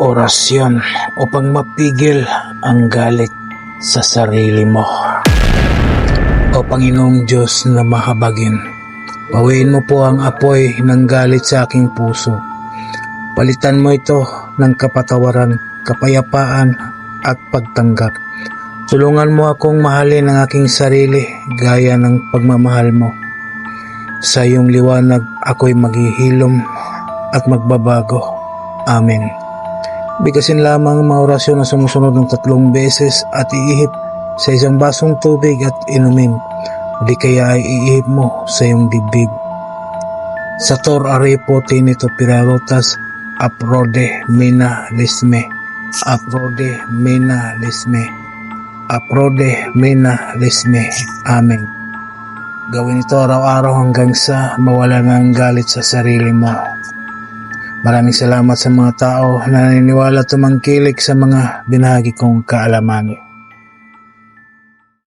Orasyon upang mapigil ang galit sa sarili mo. O Panginoong Diyos na mahabagin, bawiin mo po ang apoy ng galit sa aking puso. Palitan mo ito ng kapatawaran, kapayapaan at pagtanggap. Tulungan mo akong mahalin ang aking sarili gaya ng pagmamahal mo. Sa iyong liwanag ako'y maghihilom at magbabago. Amen. Bigkasin lamang ang mga orasyon na sumusunod ng 3 beses at iihip sa isang basong tubig at inumin. O di kaya ay iihip mo sa iyong dibdib. Sator arepo tinito pirarotas aprode mena lisme. Aprode mena lisme. Aprode mena lisme. Amen. Gawin ito araw-araw hanggang sa mawala na ang galit sa sarili mo. Maraming salamat sa mga tao na naniniwala at tumangkilik sa mga binahagi kong kaalaman.